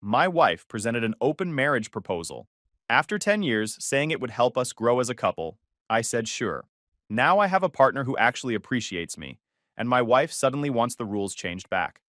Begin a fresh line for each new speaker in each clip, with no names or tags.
My wife presented an open marriage proposal. After 10 years, saying it would help us grow as a couple, I said sure. Now I have a partner who actually appreciates me, and my wife suddenly wants the rules changed back.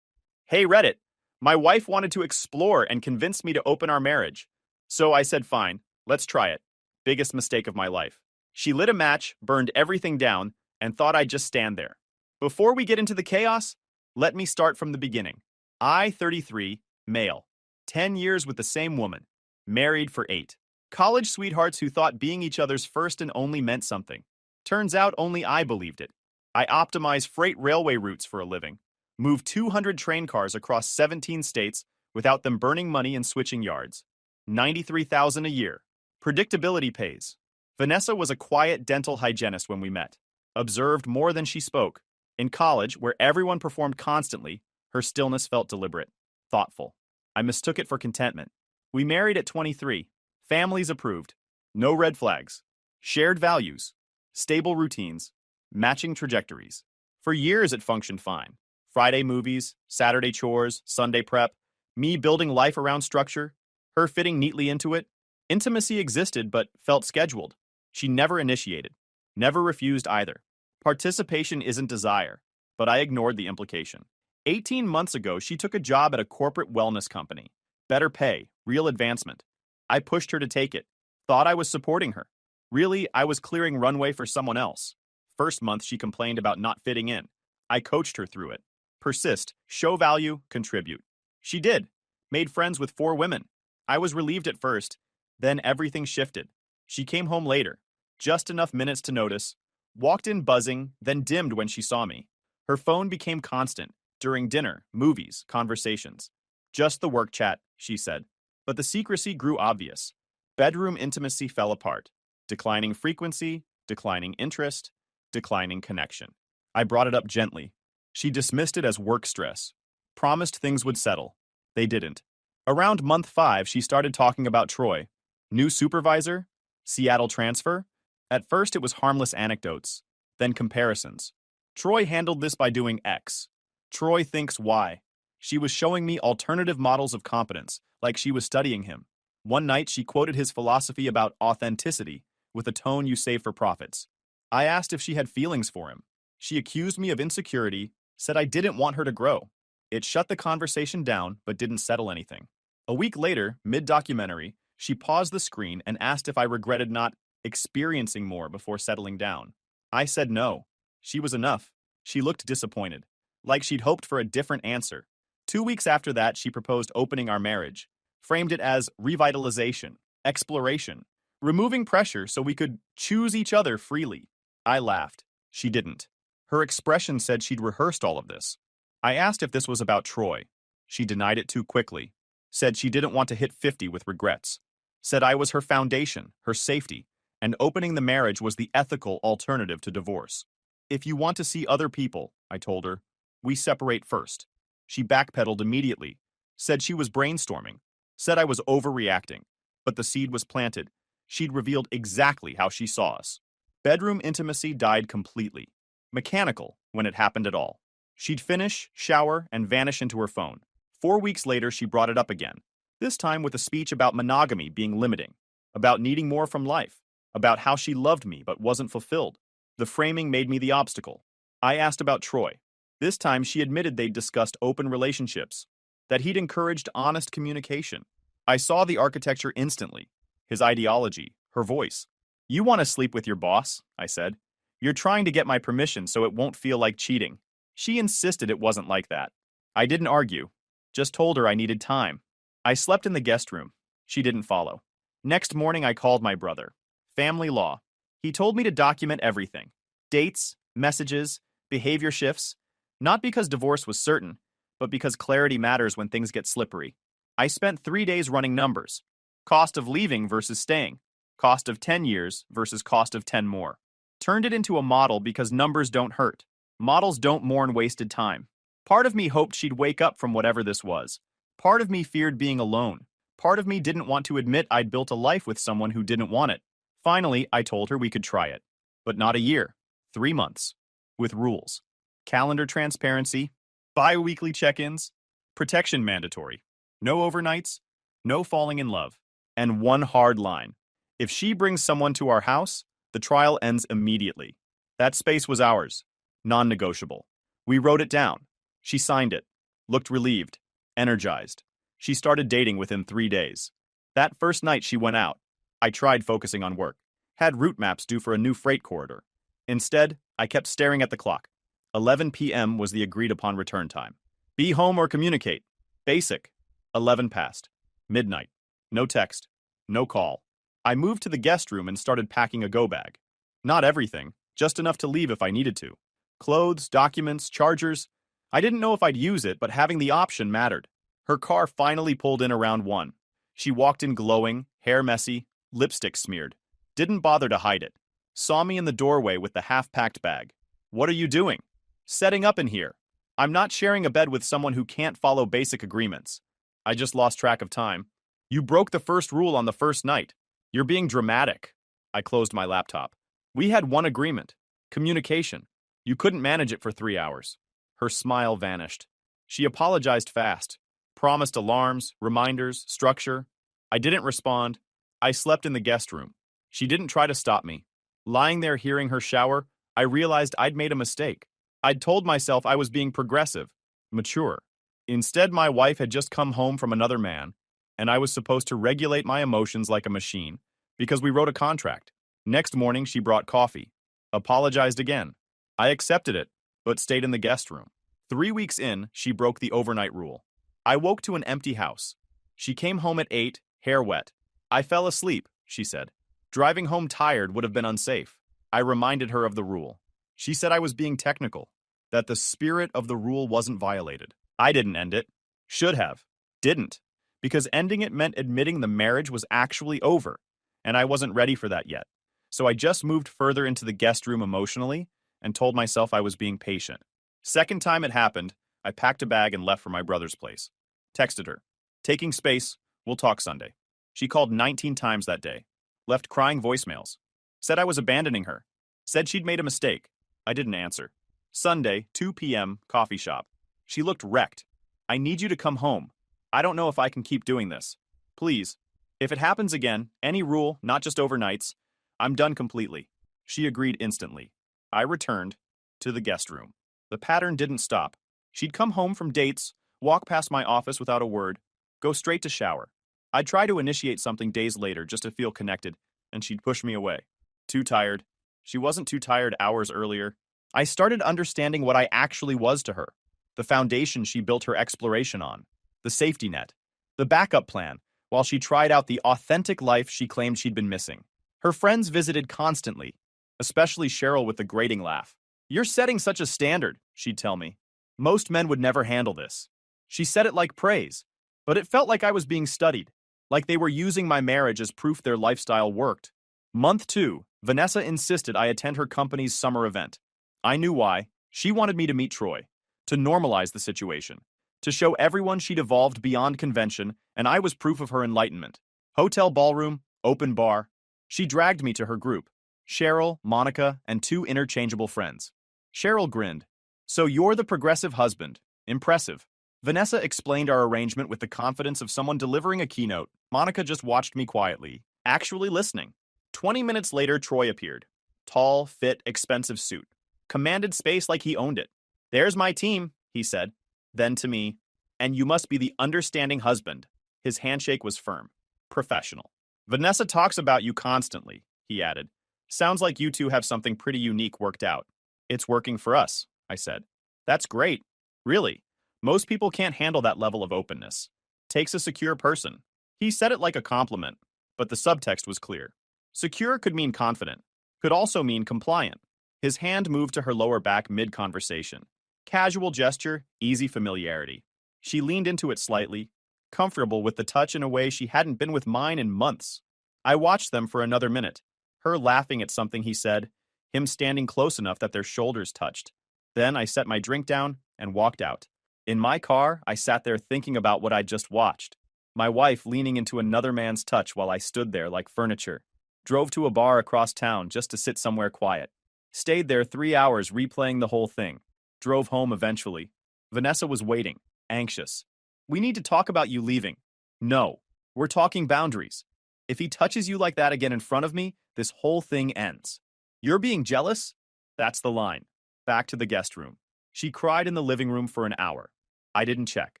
Hey Reddit, my wife wanted to explore and convinced me to open our marriage. So I said fine, let's try it. Biggest mistake of my life. She lit a match, burned everything down, and thought I'd just stand there. Before we get into the chaos, let me start from the beginning. I, 33, male. 10 years with the same woman. Married for 8. College sweethearts who thought being each other's first and only meant something. Turns out only I believed it. I optimize freight railway routes for a living. Move 200 train cars across 17 states without them burning money and switching yards. $93,000 a year. Predictability pays. Vanessa was a quiet dental hygienist when we met. Observed more than she spoke. In college, where everyone performed constantly, her stillness felt deliberate, thoughtful. I mistook it for contentment. We married at 23. Families approved. No red flags. Shared values. Stable routines. Matching trajectories. For years it functioned fine. Friday movies, Saturday chores, Sunday prep, me building life around structure, her fitting neatly into it. Intimacy existed but felt scheduled. She never initiated. Never refused either. Participation isn't desire, but I ignored the implication. 18 months ago, she took a job at a corporate wellness company. Better pay, real advancement. I pushed her to take it. Thought I was supporting her. Really, I was clearing runway for someone else. First month, she complained about not fitting in. I coached her through it. Persist, show value, contribute. She did. Made friends with 4 women. I was relieved at first. Then everything shifted. She came home later. Just enough minutes to notice. Walked in buzzing, then dimmed when she saw me. Her phone became constant. During dinner, movies, conversations. Just the work chat, she said. But the secrecy grew obvious. Bedroom intimacy fell apart. Declining frequency, declining interest, declining connection. I brought it up gently. She dismissed it as work stress. Promised things would settle. They didn't. Around month 5, she started talking about Troy. New supervisor? Seattle transfer? At first it was harmless anecdotes, then comparisons. Troy handled this by doing X. Troy thinks Y. She was showing me alternative models of competence, like she was studying him. One night she quoted his philosophy about authenticity, with a tone you save for profits. I asked if she had feelings for him. She accused me of insecurity, said I didn't want her to grow. It shut the conversation down, but didn't settle anything. A week later, mid-documentary, she paused the screen and asked if I regretted not experiencing more before settling down. I said no. She was enough. She looked disappointed, like she'd hoped for a different answer. 2 weeks after that, she proposed opening our marriage, framed it as revitalization, exploration, removing pressure so we could choose each other freely. I laughed. She didn't. Her expression said she'd rehearsed all of this. I asked if this was about Troy. She denied it too quickly. Said she didn't want to hit 50 with regrets. Said I was her foundation, her safety, and opening the marriage was the ethical alternative to divorce. If you want to see other people, I told her, we separate first. She backpedaled immediately. Said she was brainstorming. Said I was overreacting. But the seed was planted. She'd revealed exactly how she saw us. Bedroom intimacy died completely. Mechanical, when it happened at all. She'd finish, shower, and vanish into her phone. 4 weeks later, she brought it up again. This time with a speech about monogamy being limiting. About needing more from life. About how she loved me but wasn't fulfilled. The framing made me the obstacle. I asked about Troy. This time she admitted they'd discussed open relationships. That he'd encouraged honest communication. I saw the architecture instantly. His ideology, her voice. You want to sleep with your boss, I said. You're trying to get my permission so it won't feel like cheating. She insisted it wasn't like that. I didn't argue. Just told her I needed time. I slept in the guest room. She didn't follow. Next morning I called my brother. Family law. He told me to document everything. Dates, messages, behavior shifts. Not because divorce was certain, but because clarity matters when things get slippery. I spent 3 days running numbers. Cost of leaving versus staying. Cost of 10 years versus cost of 10 more. Turned it into a model because numbers don't hurt. Models don't mourn wasted time. Part of me hoped she'd wake up from whatever this was. Part of me feared being alone. Part of me didn't want to admit I'd built a life with someone who didn't want it. Finally, I told her we could try it. But not a year. 3 months. With rules. Calendar transparency. Bi-weekly check-ins. Protection mandatory. No overnights, no falling in love, and one hard line. If she brings someone to our house, the trial ends immediately. That space was ours, non-negotiable. We wrote it down. She signed it, looked relieved, energized. She started dating within 3 days. That first night she went out. I tried focusing on work, had route maps due for a new freight corridor. Instead, I kept staring at the clock. 11 p.m. was the agreed upon return time. Be home or communicate. Basic. 11 passed. Midnight. No text. No call. I moved to the guest room and started packing a go bag. Not everything, just enough to leave if I needed to. Clothes, documents, chargers. I didn't know if I'd use it, but having the option mattered. Her car finally pulled in around 1. She walked in glowing, hair messy, lipstick smeared. Didn't bother to hide it. Saw me in the doorway with the half-packed bag. What are you doing? Setting up in here. I'm not sharing a bed with someone who can't follow basic agreements. I just lost track of time. You broke the first rule on the first night. You're being dramatic. I closed my laptop. We had one agreement. Communication. You couldn't manage it for 3 hours. Her smile vanished. She apologized fast. Promised alarms, reminders, structure. I didn't respond. I slept in the guest room. She didn't try to stop me. Lying there hearing her shower, I realized I'd made a mistake. I'd told myself I was being progressive, mature. Instead, my wife had just come home from another man, and I was supposed to regulate my emotions like a machine because we wrote a contract. Next morning, she brought coffee. Apologized again. I accepted it, but stayed in the guest room. 3 weeks in, she broke the overnight rule. I woke to an empty house. She came home at 8, hair wet. I fell asleep, she said. Driving home tired would have been unsafe. I reminded her of the rule. She said I was being technical, that the spirit of the rule wasn't violated. I didn't end it. Should have. Didn't. Because ending it meant admitting the marriage was actually over, and I wasn't ready for that yet. So I just moved further into the guest room emotionally and told myself I was being patient. Second time it happened, I packed a bag and left for my brother's place. Texted her. Taking space, we'll talk Sunday. She called 19 times that day. Left crying voicemails. Said I was abandoning her. Said she'd made a mistake. I didn't answer. Sunday, 2 p.m., coffee shop. She looked wrecked. I need you to come home. I don't know if I can keep doing this. Please. If it happens again, any rule, not just overnights, I'm done completely. She agreed instantly. I returned to the guest room. The pattern didn't stop. She'd come home from dates, walk past my office without a word, go straight to shower. I'd try to initiate something days later just to feel connected, and she'd push me away. Too tired. She wasn't too tired hours earlier. I started understanding what I actually was to her. The foundation she built her exploration on. The safety net. The backup plan, while she tried out the authentic life she claimed she'd been missing. Her friends visited constantly, especially Cheryl with the grating laugh. You're setting such a standard, she'd tell me. Most men would never handle this. She said it like praise, but it felt like I was being studied, like they were using my marriage as proof their lifestyle worked. Month 2, Vanessa insisted I attend her company's summer event. I knew why. She wanted me to meet Troy, to normalize the situation, to show everyone she'd evolved beyond convention, and I was proof of her enlightenment. Hotel ballroom, open bar. She dragged me to her group. Cheryl, Monica, and 2 interchangeable friends. Cheryl grinned. So you're the progressive husband. Impressive. Vanessa explained our arrangement with the confidence of someone delivering a keynote. Monica just watched me quietly, actually listening. 20 minutes later, Troy appeared. Tall, fit, expensive suit. Commanded space like he owned it. There's my team, he said. Then to me, and you must be the understanding husband. His handshake was firm. Professional. Vanessa talks about you constantly, he added. Sounds like you two have something pretty unique worked out. It's working for us, I said. That's great. Really. Most people can't handle that level of openness. Takes a secure person. He said it like a compliment, but the subtext was clear. Secure could mean confident, could also mean compliant. His hand moved to her lower back mid-conversation. Casual gesture, easy familiarity. She leaned into it slightly, comfortable with the touch in a way she hadn't been with mine in months. I watched them for another minute, her laughing at something he said, him standing close enough that their shoulders touched. Then I set my drink down and walked out. In my car, I sat there thinking about what I'd just watched. My wife leaning into another man's touch while I stood there like furniture. Drove to a bar across town just to sit somewhere quiet. Stayed there 3 hours replaying the whole thing. Drove home eventually. Vanessa was waiting, anxious. We need to talk about you leaving. No, we're talking boundaries. If he touches you like that again in front of me, this whole thing ends. You're being jealous? That's the line. Back to the guest room. She cried in the living room for an hour. I didn't check.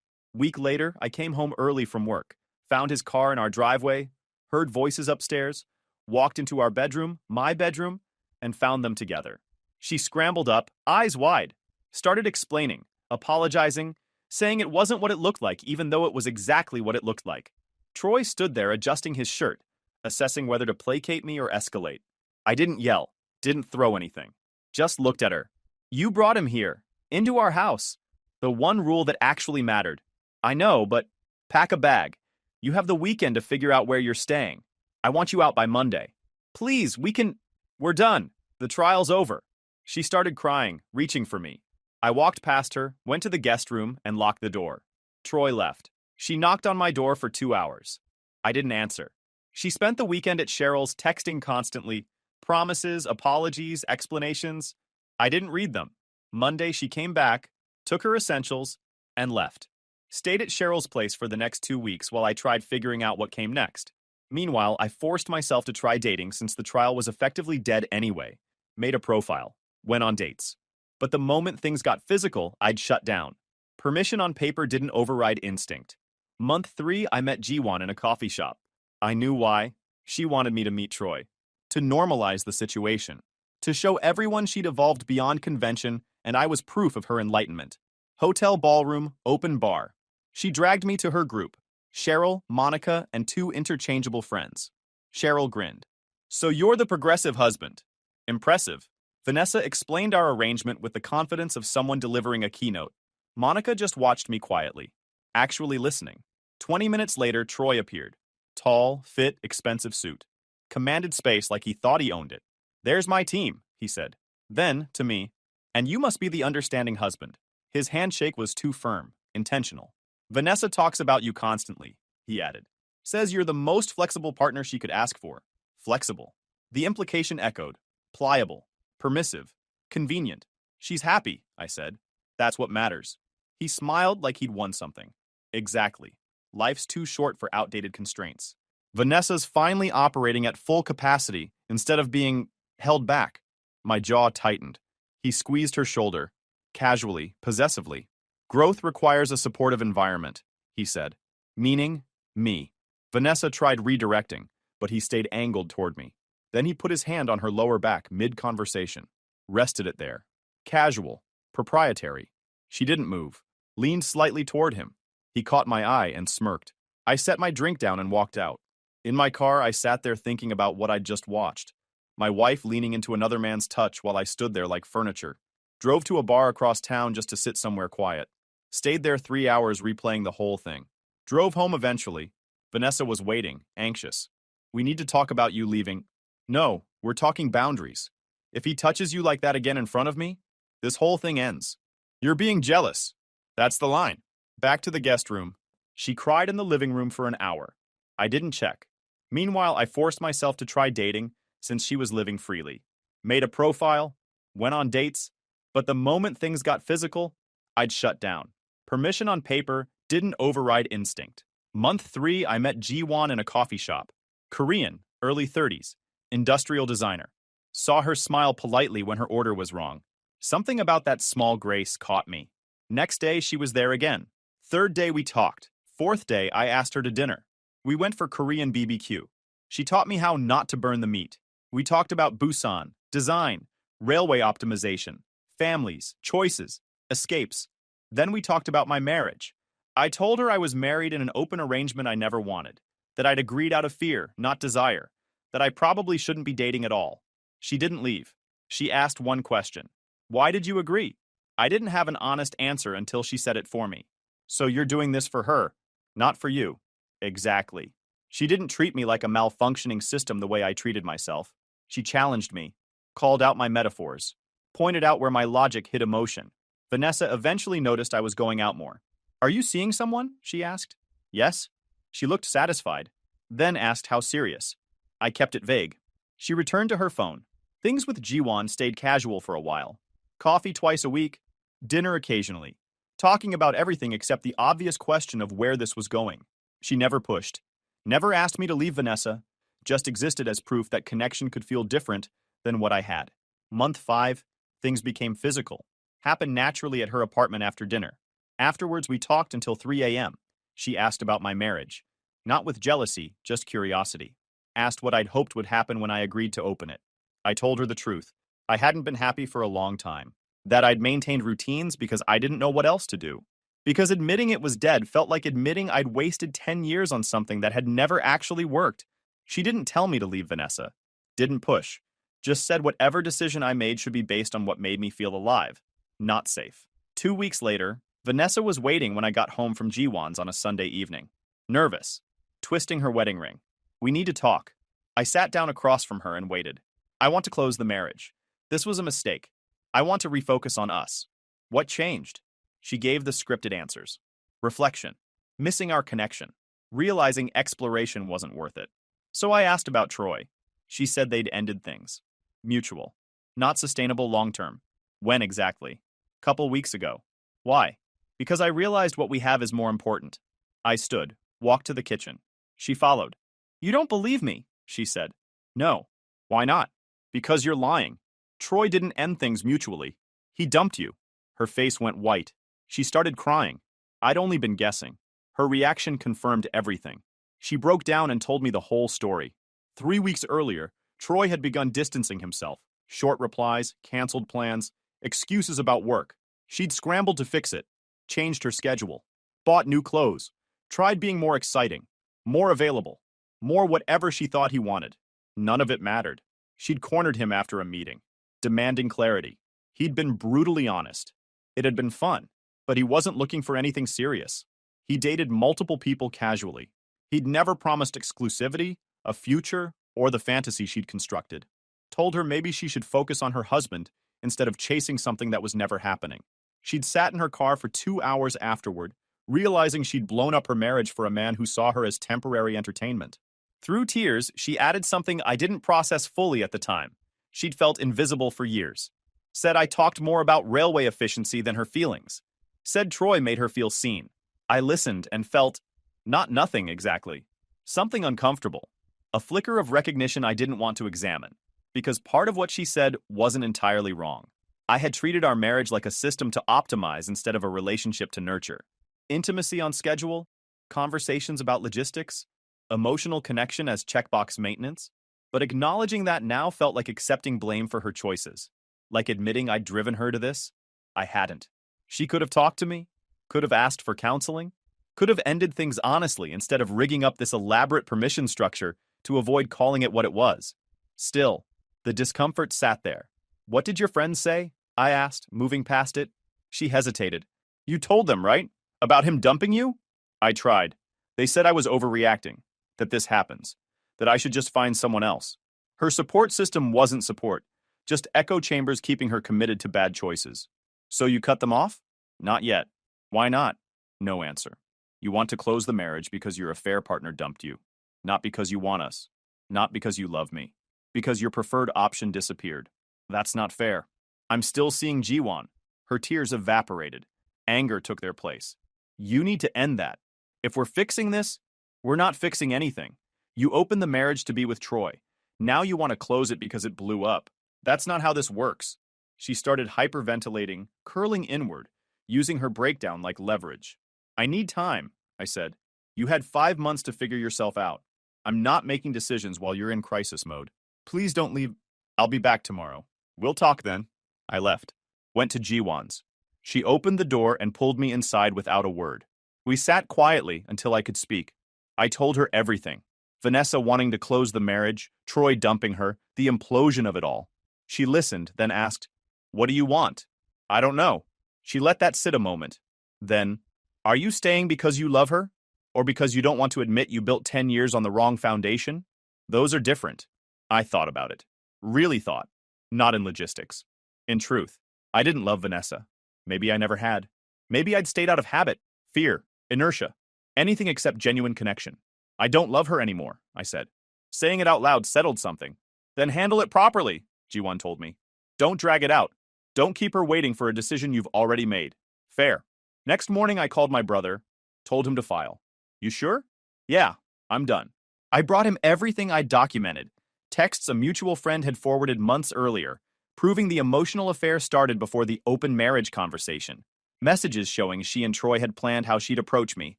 Week later, I came home early from work, found his car in our driveway, heard voices upstairs, walked into our bedroom, my bedroom, and found them together. She scrambled up, eyes wide, started explaining, apologizing, saying it wasn't what it looked like, even though it was exactly what it looked like. Troy stood there adjusting his shirt, assessing whether to placate me or escalate. I didn't yell, didn't throw anything. Just looked at her. You brought him here, into our house. The one rule that actually mattered. I know, but pack a bag. You have the weekend to figure out where you're staying. I want you out by Monday. Please, we're done. The trial's over. She started crying, reaching for me. I walked past her, went to the guest room, and locked the door. Troy left. She knocked on my door for 2 hours. I didn't answer. She spent the weekend at Cheryl's texting constantly. Promises, apologies, explanations. I didn't read them. Monday she came back, took her essentials, and left. Stayed at Cheryl's place for the next 2 weeks while I tried figuring out what came next. Meanwhile, I forced myself to try dating since the trial was effectively dead anyway. Made a profile. Went on dates. But the moment things got physical, I'd shut down. Permission on paper didn't override instinct. Month 3, I met Jiwon in a coffee shop. I knew why. She wanted me to meet Troy. To normalize the situation. To show everyone she'd evolved beyond convention, and I was proof of her enlightenment. Hotel ballroom, open bar. She dragged me to her group. Cheryl, Monica, and 2 interchangeable friends. Cheryl grinned. So you're the progressive husband. Impressive. Vanessa explained our arrangement with the confidence of someone delivering a keynote. Monica just watched me quietly, actually listening. 20 minutes later, Troy appeared. Tall, fit, expensive suit. Commanded space like he thought he owned it. There's my team, he said. Then, to me, and you must be the understanding husband. His handshake was too firm, intentional. Vanessa talks about you constantly, he added. Says you're the most flexible partner she could ask for. Flexible. The implication echoed. Pliable. Permissive. Convenient. She's happy, I said. That's what matters. He smiled like he'd won something. Exactly. Life's too short for outdated constraints. Vanessa's finally operating at full capacity instead of being held back. My jaw tightened. He squeezed her shoulder. Casually, possessively. Growth requires a supportive environment, he said. Meaning, me. Vanessa tried redirecting, but he stayed angled toward me. Then he put his hand on her lower back mid-conversation. Rested it there. Casual. Proprietary. She didn't move. Leaned slightly toward him. He caught my eye and smirked. I set my drink down and walked out. In my car, I sat there thinking about what I'd just watched. My wife leaning into another man's touch while I stood there like furniture. Drove to a bar across town just to sit somewhere quiet. Stayed there 3 hours replaying the whole thing. Drove home eventually. Vanessa was waiting, anxious. We need to talk about you leaving. No, we're talking boundaries. If he touches you like that again in front of me, this whole thing ends. You're being jealous. That's the line. Back to the guest room. She cried in the living room for an hour. I didn't check. Meanwhile, I forced myself to try dating since she was living freely. Made a profile, went on dates, but the moment things got physical, I'd shut down. Permission on paper didn't override instinct. Month 3, I met Jiwon in a coffee shop. Korean, early 30s, industrial designer. Saw her smile politely when her order was wrong. Something about that small grace caught me. Next day, she was there again. 3rd day, we talked. 4th day, I asked her to dinner. We went for Korean BBQ. She taught me how not to burn the meat. We talked about Busan, design, railway optimization, families, choices, escapes. Then we talked about my marriage. I told her I was married in an open arrangement I never wanted, that I'd agreed out of fear, not desire, that I probably shouldn't be dating at all. She didn't leave. She asked one question. Why did you agree? I didn't have an honest answer until she said it for me. So you're doing this for her, not for you. Exactly. She didn't treat me like a malfunctioning system the way I treated myself. She challenged me, called out my metaphors, pointed out where my logic hit emotion. Vanessa eventually noticed I was going out more. Are you seeing someone? She asked. Yes. She looked satisfied, then asked how serious. I kept it vague. She returned to her phone. Things with Jiwon stayed casual for a while. Coffee twice a week, dinner occasionally. talking about everything except the obvious question of where this was going. She never pushed, never asked me to leave Vanessa, just existed as proof that connection could feel different than what I had. Month 5, things became physical. Happened naturally at her apartment after dinner. Afterwards, we talked until 3 a.m. She asked about my marriage. Not with jealousy, just curiosity. Asked what I'd hoped would happen when I agreed to open it. I told her the truth. I hadn't been happy for a long time. That I'd maintained routines because I didn't know what else to do. Because admitting it was dead felt like admitting I'd wasted 10 years on something that had never actually worked. She didn't tell me to leave Vanessa. Didn't push. Just said whatever decision I made should be based on what made me feel alive. Not safe. 2 weeks later, Vanessa was waiting when I got home from Jiwon's on a Sunday evening. Nervous. Twisting her wedding ring. We need to talk. I sat down across from her and waited. I want to close the marriage. This was a mistake. I want to refocus on us. What changed? She gave the scripted answers. Reflection. Missing our connection. Realizing exploration wasn't worth it. So I asked about Troy. She said they'd ended things. Mutual. Not sustainable long-term. When exactly? Couple weeks ago. Why? Because I realized what we have is more important. I stood, walked to the kitchen. She followed. You don't believe me, she said. No. Why not? Because you're lying. Troy didn't end things mutually. He dumped you. Her face went white. She started crying. I'd only been guessing. Her reaction confirmed everything. She broke down and told me the whole story. 3 weeks earlier, Troy had begun distancing himself. Short replies, canceled plans, excuses about work. She'd scrambled to fix it, changed her schedule, bought new clothes, tried being more exciting, more available, more whatever she thought he wanted. None of it mattered. She'd cornered him after a meeting, demanding clarity. He'd been brutally honest. It had been fun, but he wasn't looking for anything serious. He dated multiple people casually. He'd never promised exclusivity, a future, or the fantasy she'd constructed. Told her maybe she should focus on her husband instead of chasing something that was never happening. She'd sat in her car for 2 hours afterward, realizing she'd blown up her marriage for a man who saw her as temporary entertainment. Through tears, she added something I didn't process fully at the time. She'd felt invisible for years. Said I talked more about railway efficiency than her feelings. Said Troy made her feel seen. I listened and felt, not nothing exactly, something uncomfortable. A flicker of recognition I didn't want to examine, because part of what she said wasn't entirely wrong. I had treated our marriage like a system to optimize instead of a relationship to nurture. Intimacy on schedule, conversations about logistics, emotional connection as checkbox maintenance. But acknowledging that now felt like accepting blame for her choices. Like admitting I'd driven her to this. I hadn't. She could have talked to me, could have asked for counseling, could have ended things honestly instead of rigging up this elaborate permission structure to avoid calling it what it was. Still, the discomfort sat there. What did your friends say? I asked, moving past it. She hesitated. You told them, right? About him dumping you? I tried. They said I was overreacting, that this happens, that I should just find someone else. Her support system wasn't support, just echo chambers keeping her committed to bad choices. So you cut them off? Not yet. Why not? No answer. You want to close the marriage because your affair partner dumped you. Not because you want us. Not because you love me. Because your preferred option disappeared. That's not fair. I'm still seeing Jiwon. Her tears evaporated. Anger took their place. You need to end that. If we're fixing this, we're not fixing anything. You opened the marriage to be with Troy. Now you want to close it because it blew up. That's not how this works. She started hyperventilating, curling inward, using her breakdown like leverage. I need time, I said. You had 5 months to figure yourself out. I'm not making decisions while you're in crisis mode. Please don't leave. I'll be back tomorrow. We'll talk then. I left. Went to Jiwon's. She opened the door and pulled me inside without a word. We sat quietly until I could speak. I told her everything. Vanessa wanting to close the marriage, Troy dumping her, the implosion of it all. She listened, then asked, What do you want? I don't know. She let that sit a moment. Then, Are you staying because you love her? Or because you don't want to admit you built 10 years on the wrong foundation? Those are different. I thought about it. Really thought. Not in logistics. In truth, I didn't love Vanessa. Maybe I never had. Maybe I'd stayed out of habit, fear, inertia, anything except genuine connection. I don't love her anymore, I said. Saying it out loud settled something. Then handle it properly, Jiwon told me. Don't drag it out. Don't keep her waiting for a decision you've already made. Fair. Next morning, I called my brother, told him to file. You sure? Yeah, I'm done. I brought him everything I'd documented, texts a mutual friend had forwarded months earlier, proving the emotional affair started before the open marriage conversation. Messages showing she and Troy had planned how she'd approach me.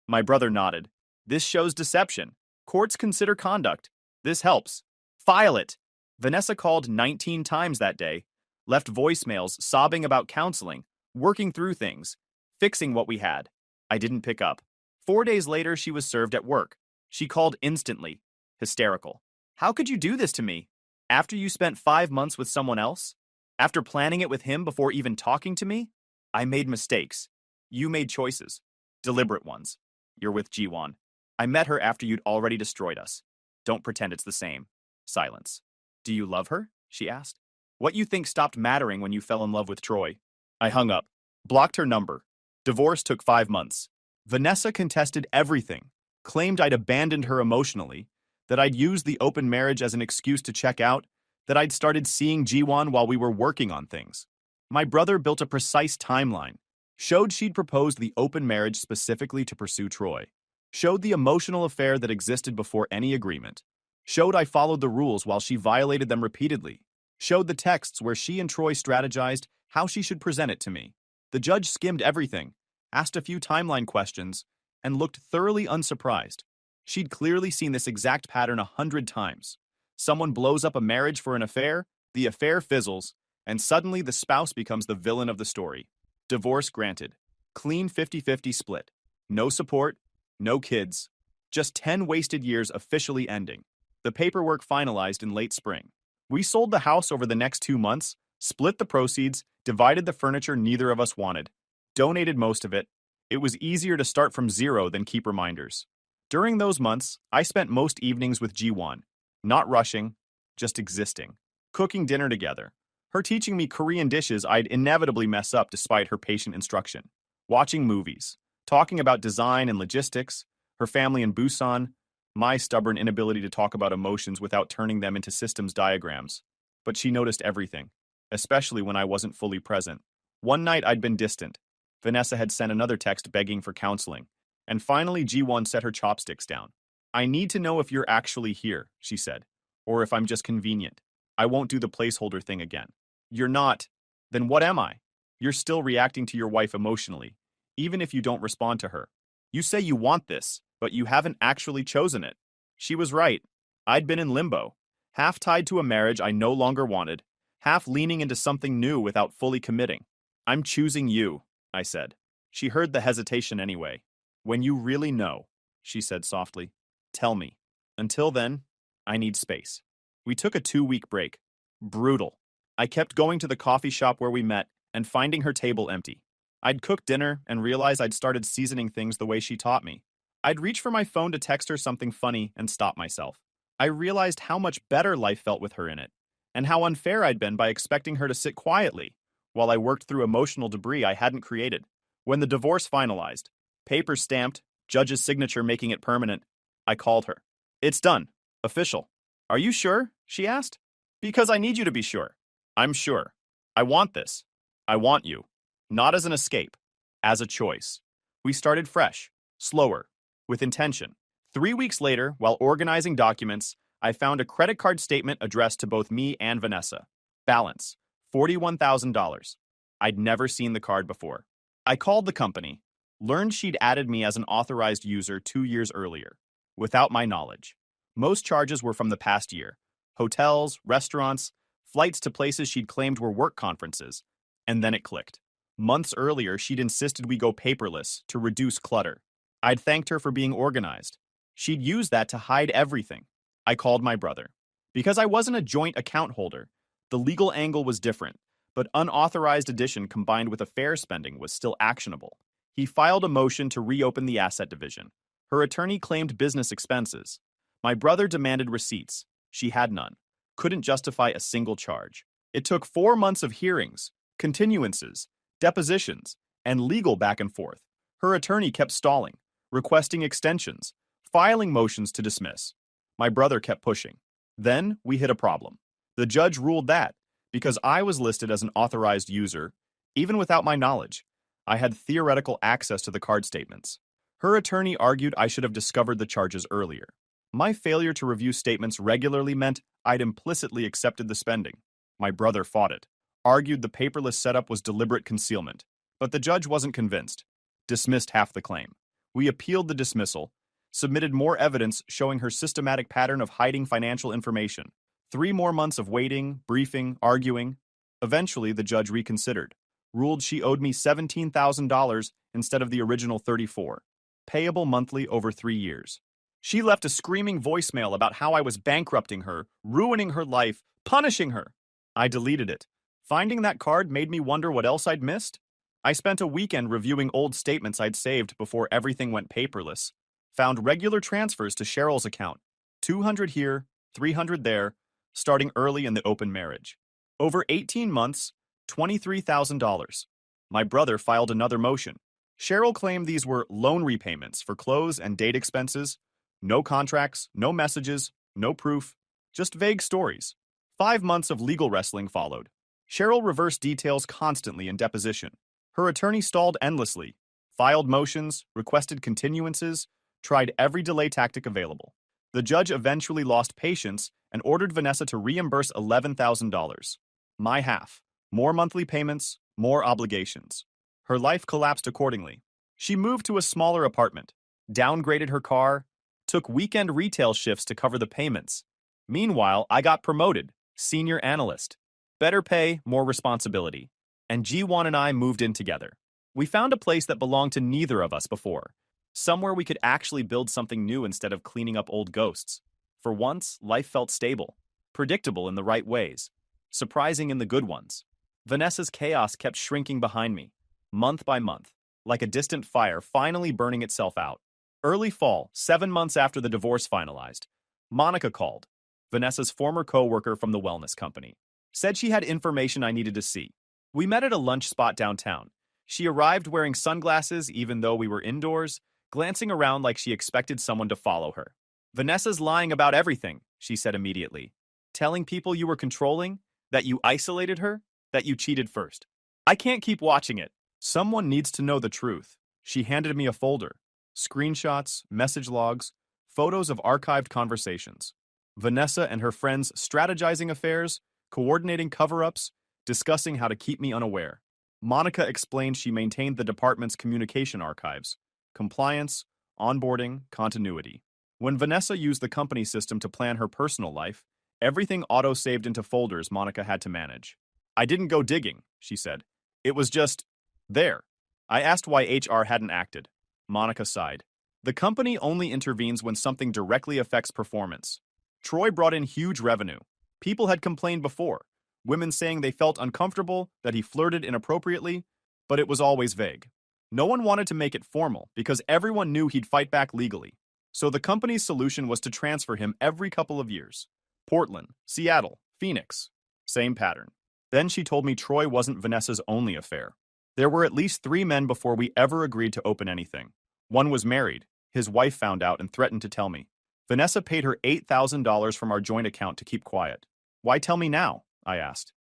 My brother nodded. This shows deception. Courts consider conduct. This helps. File it. Vanessa called 19 times that day, left voicemails sobbing about counseling, working through things, fixing what we had. I didn't pick up. 4 days later, she was served at work. She called instantly, hysterical. How could you do this to me? After you spent 5 months with someone else? After planning it with him before even talking to me? I made mistakes. You made choices. Deliberate ones. You're with Jiwon. I met her after you'd already destroyed us. Don't pretend it's the same. Silence. Do you love her? She asked. What you think stopped mattering when you fell in love with Troy? I hung up. Blocked her number. Divorce took 5 months. Vanessa contested everything. Claimed I'd abandoned her emotionally, that I'd used the open marriage as an excuse to check out, that I'd started seeing Jiwon while we were working on things. My brother built a precise timeline, showed she'd proposed the open marriage specifically to pursue Troy, showed the emotional affair that existed before any agreement, showed I followed the rules while she violated them repeatedly, showed the texts where she and Troy strategized how she should present it to me. The judge skimmed everything, asked a few timeline questions, and looked thoroughly unsurprised. She'd clearly seen this exact pattern 100 times. Someone blows up a marriage for an affair, the affair fizzles, and suddenly the spouse becomes the villain of the story. Divorce granted. Clean 50-50 split. No support, no kids. Just 10 wasted years officially ending. The paperwork finalized in late spring. We sold the house over the next 2 months, split the proceeds, divided the furniture neither of us wanted, donated most of it. It was easier to start from zero than keep reminders. During those months, I spent most evenings with Jiwon, not rushing, just existing, cooking dinner together, her teaching me Korean dishes I'd inevitably mess up despite her patient instruction, watching movies, talking about design and logistics, her family in Busan, my stubborn inability to talk about emotions without turning them into systems diagrams. But she noticed everything, especially when I wasn't fully present. One night I'd been distant. Vanessa had sent another text begging for counseling, and finally Jiwon set her chopsticks down. I need to know if you're actually here, she said, or if I'm just convenient. I won't do the placeholder thing again. You're not. Then what am I? You're still reacting to your wife emotionally, even if you don't respond to her. You say you want this, but you haven't actually chosen it. She was right. I'd been in limbo, half tied to a marriage I no longer wanted, half leaning into something new without fully committing. I'm choosing you, I said. She heard the hesitation anyway. When you really know, she said softly. Tell me. Until then, I need space. We took a 2-week break. Brutal. I kept going to the coffee shop where we met and finding her table empty. I'd cooked dinner and realized I'd started seasoning things the way she taught me. I'd reach for my phone to text her something funny and stop myself. I realized how much better life felt with her in it, and how unfair I'd been by expecting her to sit quietly while I worked through emotional debris I hadn't created. When the divorce finalized, paper stamped, judge's signature making it permanent, I called her. It's done. Official. Are you sure? She asked. Because I need you to be sure. I'm sure. I want this. I want you. Not as an escape, as a choice. We started fresh, slower, with intention. 3 weeks later, while organizing documents, I found a credit card statement addressed to both me and Vanessa. Balance, $41,000. I'd never seen the card before. I called the company, learned she'd added me as an authorized user 2 years earlier, without my knowledge. Most charges were from the past year. Hotels, restaurants, flights to places she'd claimed were work conferences. And then it clicked. Months earlier, she'd insisted we go paperless to reduce clutter. I'd thanked her for being organized. She'd used that to hide everything. I called my brother. Because I wasn't a joint account holder, the legal angle was different, but unauthorized addition combined with affair spending was still actionable. He filed a motion to reopen the asset division. Her attorney claimed business expenses. My brother demanded receipts. She had none. Couldn't justify a single charge. It took 4 months of hearings, continuances, depositions, and legal back and forth. Her attorney kept stalling, requesting extensions, filing motions to dismiss. My brother kept pushing. Then we hit a problem. The judge ruled that, because I was listed as an authorized user, even without my knowledge, I had theoretical access to the card statements. Her attorney argued I should have discovered the charges earlier. My failure to review statements regularly meant I'd implicitly accepted the spending. My brother fought it, argued the paperless setup was deliberate concealment, but the judge wasn't convinced, dismissed half the claim. We appealed the dismissal, submitted more evidence showing her systematic pattern of hiding financial information. 3 more months of waiting, briefing, arguing. Eventually, the judge reconsidered, ruled she owed me $17,000 instead of the original $34,000, payable monthly over 3 years. She left a screaming voicemail about how I was bankrupting her, ruining her life, punishing her. I deleted it. Finding that card made me wonder what else I'd missed. I spent a weekend reviewing old statements I'd saved before everything went paperless. Found regular transfers to Cheryl's account, 200 here, 300 there, starting early in the open marriage. Over 18 months, $23,000. My brother filed another motion. Cheryl claimed these were loan repayments for clothes and date expenses. No contracts, no messages, no proof, just vague stories. 5 months of legal wrestling followed. Cheryl reversed details constantly in deposition. Her attorney stalled endlessly, filed motions, requested continuances, tried every delay tactic available. The judge eventually lost patience and ordered Vanessa to reimburse $11,000. My half. More monthly payments, more obligations. Her life collapsed accordingly. She moved to a smaller apartment, downgraded her car, took weekend retail shifts to cover the payments. Meanwhile, I got promoted, senior analyst. Better pay, more responsibility. And G1 and I moved in together. We found a place that belonged to neither of us before. Somewhere we could actually build something new instead of cleaning up old ghosts. For once, life felt stable, predictable in the right ways, surprising in the good ones. Vanessa's chaos kept shrinking behind me, month by month, like a distant fire finally burning itself out. Early fall, 7 months after the divorce finalized, Monica called, Vanessa's former co-worker from the wellness company. Said she had information I needed to see. We met at a lunch spot downtown. She arrived wearing sunglasses even though we were indoors, glancing around like she expected someone to follow her. Vanessa's lying about everything, she said immediately. Telling people you were controlling, that you isolated her, that you cheated first. I can't keep watching it. Someone needs to know the truth. She handed me a folder. Screenshots, message logs, photos of archived conversations. Vanessa and her friends strategizing affairs, coordinating cover-ups, discussing how to keep me unaware. Monica explained she maintained the department's communication archives, compliance, onboarding, continuity. When Vanessa used the company system to plan her personal life, everything auto-saved into folders Monica had to manage. I didn't go digging, she said. It was just there. I asked why HR hadn't acted. Monica sighed. The company only intervenes when something directly affects performance. Troy brought in huge revenue. People had complained before, women saying they felt uncomfortable, that he flirted inappropriately, but it was always vague. No one wanted to make it formal because everyone knew he'd fight back legally. So the company's solution was to transfer him every couple of years. Portland, Seattle, Phoenix. Same pattern. Then she told me Troy wasn't Vanessa's only affair. There were at least 3 men before we ever agreed to open anything. One was married. His wife found out and threatened to tell me. Vanessa paid her $8,000 from our joint account to keep quiet. Why tell me now? I asked.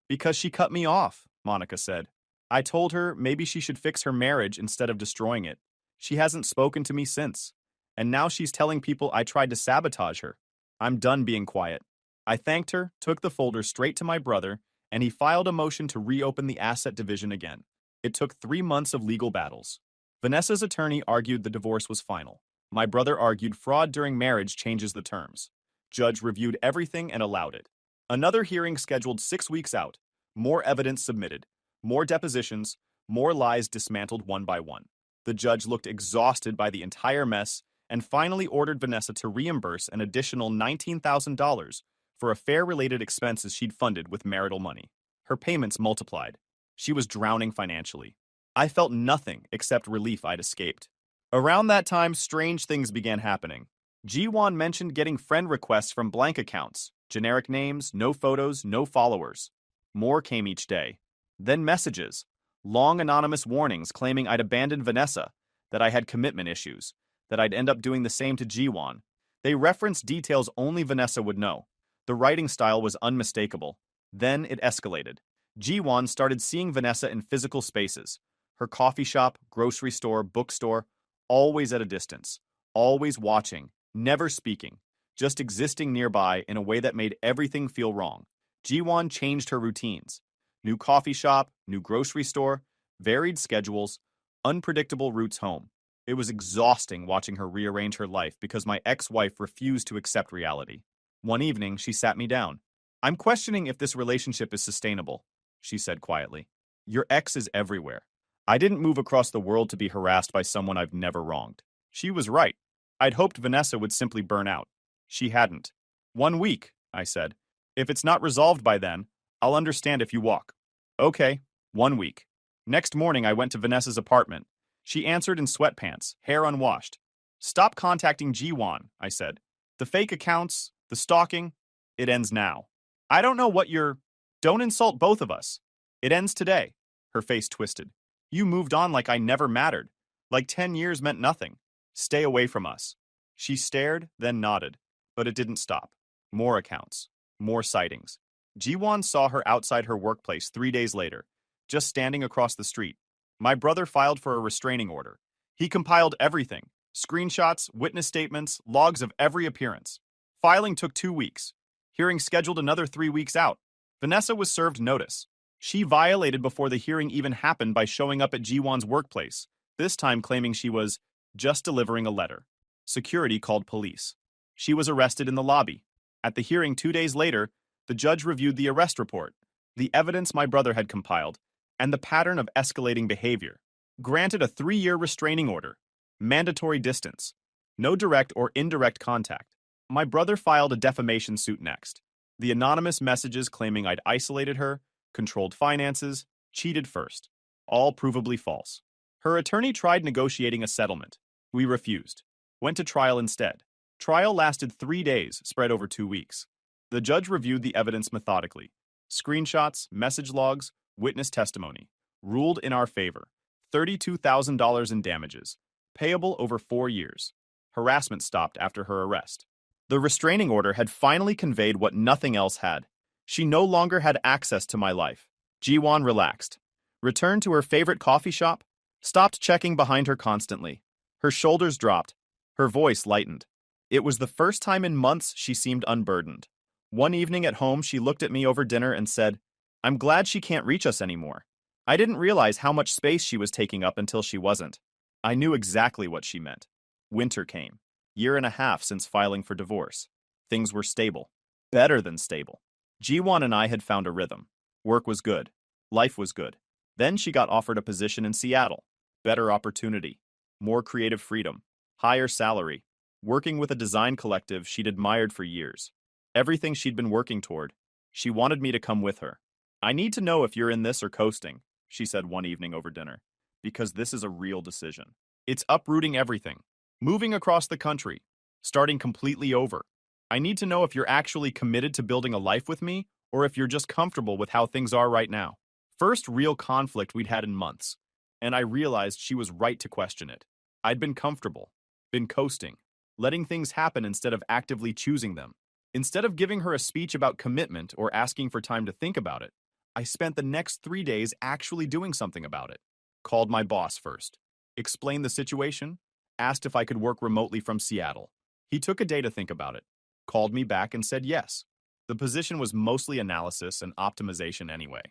Because she cut me off, Monica said. I told her maybe she should fix her marriage instead of destroying it. She hasn't spoken to me since. And now she's telling people I tried to sabotage her. I'm done being quiet. I thanked her, took the folder straight to my brother, and he filed a motion to reopen the asset division again. It took 3 months of legal battles. Vanessa's attorney argued the divorce was final. My brother argued fraud during marriage changes the terms. Judge reviewed everything and allowed it. Another hearing scheduled 6 weeks out. More evidence submitted. More depositions. More lies dismantled one by one. The judge looked exhausted by the entire mess and finally ordered Vanessa to reimburse an additional $19,000 for affair-related expenses she'd funded with marital money. Her payments multiplied. She was drowning financially. I felt nothing except relief I'd escaped. Around that time, strange things began happening. G1 mentioned getting friend requests from blank accounts, generic names, no photos, no followers. More came each day. Then messages, long anonymous warnings claiming I'd abandoned Vanessa, that I had commitment issues, that I'd end up doing the same to G1. They referenced details only Vanessa would know. The writing style was unmistakable. Then it escalated. G1 started seeing Vanessa in physical spaces, Her coffee shop, grocery store, bookstore, always at a distance, always watching, never speaking, just existing nearby in a way that made everything feel wrong. Jiwon changed her routines. New coffee shop, new grocery store, varied schedules, unpredictable routes home. It was exhausting watching her rearrange her life because my ex-wife refused to accept reality. One evening, she sat me down. "I'm questioning if this relationship is sustainable," she said quietly. "Your ex is everywhere." I didn't move across the world to be harassed by someone I've never wronged. She was right. I'd hoped Vanessa would simply burn out. She hadn't. "1 week," I said. "If it's not resolved by then, I'll understand if you walk." "Okay, 1 week." Next morning, I went to Vanessa's apartment. She answered in sweatpants, hair unwashed. "Stop contacting Jiwon," I said. "The fake accounts, the stalking, it ends now." "I don't know what you're—" "Don't insult both of us. It ends today." Her face twisted. "You moved on like I never mattered. Like 10 years meant nothing. Stay away from us." She stared, then nodded. But it didn't stop. More accounts. More sightings. Jiwon saw her outside her workplace 3 days later, just standing across the street. My brother filed for a restraining order. He compiled everything. Screenshots, witness statements, logs of every appearance. Filing took 2 weeks. Hearing scheduled another 3 weeks out. Vanessa was served notice. She violated before the hearing even happened by showing up at Jiwon's workplace, this time claiming she was just delivering a letter. Security called police. She was arrested in the lobby. At the hearing 2 days later, the judge reviewed the arrest report, the evidence my brother had compiled, and the pattern of escalating behavior. Granted a 3-year restraining order. Mandatory distance. No direct or indirect contact. My brother filed a defamation suit next. The anonymous messages claiming I'd isolated her, controlled finances, cheated first. All provably false. Her attorney tried negotiating a settlement. We refused. Went to trial instead. Trial lasted 3 days, spread over 2 weeks. The judge reviewed the evidence methodically. Screenshots, message logs, witness testimony. Ruled in our favor. $32,000 in damages. Payable over 4 years. Harassment stopped after her arrest. The restraining order had finally conveyed what nothing else had. She no longer had access to my life. Jiwon relaxed. Returned to her favorite coffee shop. Stopped checking behind her constantly. Her shoulders dropped. Her voice lightened. It was the first time in months she seemed unburdened. One evening at home, she looked at me over dinner and said, "I'm glad she can't reach us anymore." I didn't realize how much space she was taking up until she wasn't. I knew exactly what she meant. Winter came. 1.5 years since filing for divorce. Things were stable. Better than stable. Jiwon and I had found a rhythm. Work was good. Life was good. Then she got offered a position in Seattle. Better opportunity. More creative freedom. Higher salary. Working with a design collective she'd admired for years. Everything she'd been working toward. She wanted me to come with her. "I need to know if you're in this or coasting," she said one evening over dinner. "Because this is a real decision. It's uprooting everything. Moving across the country. Starting completely over. I need to know if you're actually committed to building a life with me, or if you're just comfortable with how things are right now." First real conflict we'd had in months, and I realized she was right to question it. I'd been comfortable. Been coasting. Letting things happen instead of actively choosing them. Instead of giving her a speech about commitment or asking for time to think about it, I spent the next 3 days actually doing something about it. Called my boss first. Explained the situation. Asked if I could work remotely from Seattle. He took a day to think about it. Called me back and said yes. The position was mostly analysis and optimization anyway.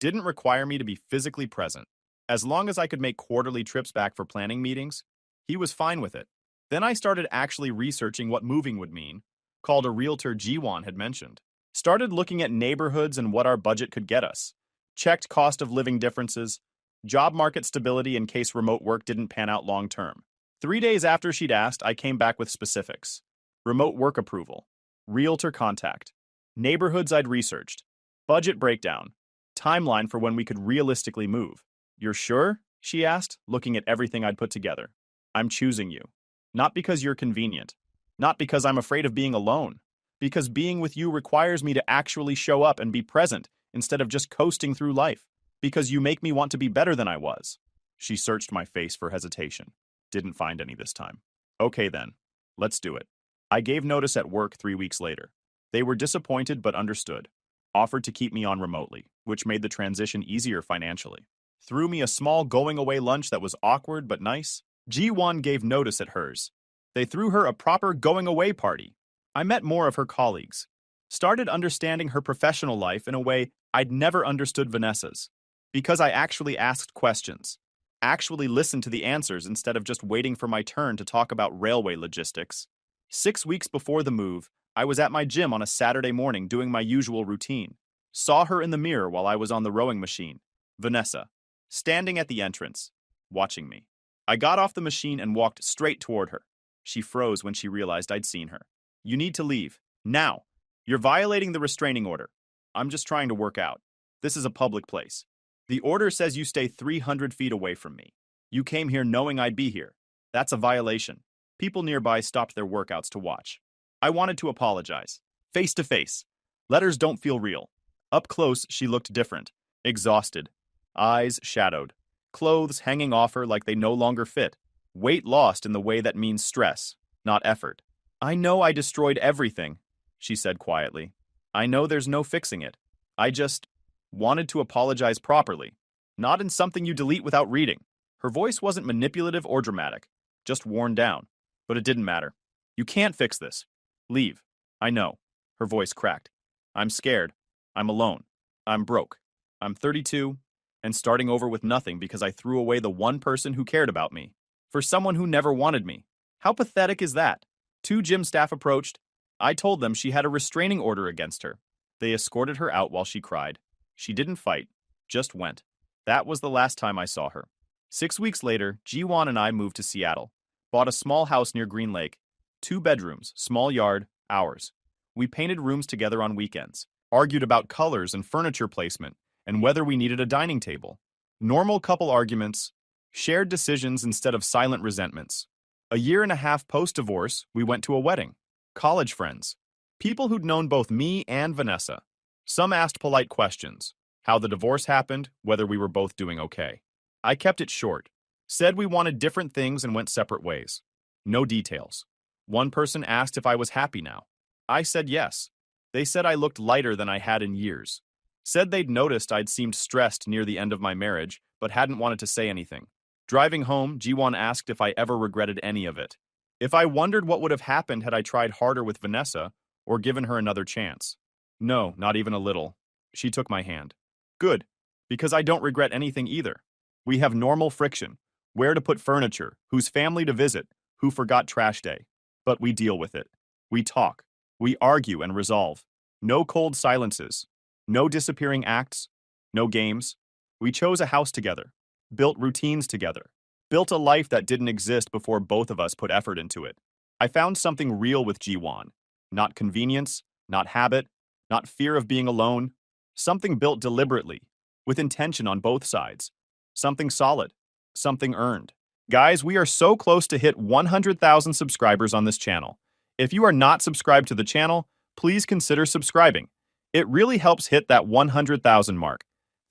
Didn't require me to be physically present. As long as I could make quarterly trips back for planning meetings, he was fine with it. Then I started actually researching what moving would mean, called a realtor Jiwon had mentioned. Started looking at neighborhoods and what our budget could get us. Checked cost of living differences, job market stability in case remote work didn't pan out long term. 3 days after she'd asked, I came back with specifics. Remote work approval. Realtor contact. Neighborhoods I'd researched. Budget breakdown. Timeline for when we could realistically move. "You're sure?" she asked, looking at everything I'd put together. "I'm choosing you. Not because you're convenient. Not because I'm afraid of being alone. Because being with you requires me to actually show up and be present instead of just coasting through life. Because you make me want to be better than I was." She searched my face for hesitation. Didn't find any this time. "Okay then. Let's do it." I gave notice at work 3 weeks later. They were disappointed but understood. Offered to keep me on remotely, which made the transition easier financially. threw me a small going-away lunch that was awkward but nice. G1 gave notice at hers. They threw her a proper going-away party. I met more of her colleagues. Started understanding her professional life in a way I'd never understood Vanessa's. Because I actually asked questions. Actually listened to the answers instead of just waiting for my turn to talk about railway logistics. 6 weeks before the move, I was at my gym on a Saturday morning doing my usual routine. Saw her in the mirror while I was on the rowing machine. Vanessa, standing at the entrance, watching me. I got off the machine and walked straight toward her. She froze when she realized I'd seen her. You need to leave. Now. You're violating the restraining order. I'm just trying to work out. This is a public place. The order says you stay 300 feet away from me. You came here knowing I'd be here. That's a violation. People nearby stopped their workouts to watch. I wanted to apologize. Face to face. Letters don't feel real. Up close, she looked different. Exhausted. Eyes shadowed. Clothes hanging off her like they no longer fit. Weight lost in the way that means stress, not effort. I know I destroyed everything, she said quietly. I know there's no fixing it. I just wanted to apologize properly, not in something you delete without reading. Her voice wasn't manipulative or dramatic, just worn down. But it didn't matter. You can't fix this. Leave. I know. Her voice cracked. I'm scared. I'm alone. I'm broke. I'm 32 and starting over with nothing because I threw away the one person who cared about me. For someone who never wanted me. How pathetic is that? 2 gym staff approached. I told them she had a restraining order against her. They escorted her out while she cried. She didn't fight, just went. That was the last time I saw her. 6 weeks later, Jiwon and I moved to Seattle. Bought a small house near Green Lake. 2 bedrooms, small yard, ours. We painted rooms together on weekends. Argued about colors and furniture placement, and whether we needed a dining table. Normal couple arguments. Shared decisions instead of silent resentments. A year and a half post-divorce, we went to a wedding. College friends. People who'd known both me and Vanessa. Some asked polite questions. How the divorce happened, whether we were both doing okay. I kept it short. Said we wanted different things and went separate ways. No details. One person asked if I was happy now. I said yes. They said I looked lighter than I had in years. Said they'd noticed I'd seemed stressed near the end of my marriage, but hadn't wanted to say anything. Driving home, Jiwon asked if I ever regretted any of it. If I wondered what would have happened had I tried harder with Vanessa or given her another chance. No, not even a little. She took my hand. Good, because I don't regret anything either. We have normal friction. Where to put furniture, whose family to visit, who forgot trash day. But we deal with it. We talk. We argue and resolve. No cold silences. No disappearing acts. No games. We chose a house together. Built routines together. Built a life that didn't exist before both of us put effort into it. I found something real with Jiwon. Not convenience, not habit, not fear of being alone. Something built deliberately, with intention on both sides. Something solid. Something earned. Guys, we are so close to hit 100,000 subscribers on this channel. If you are not subscribed to the channel, please consider subscribing. It really helps hit that 100,000 mark.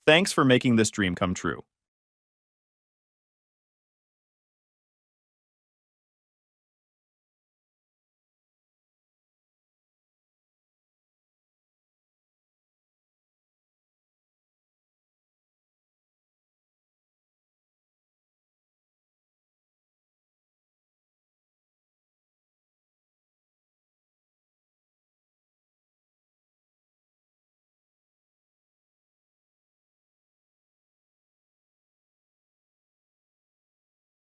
Thanks for making this dream come true.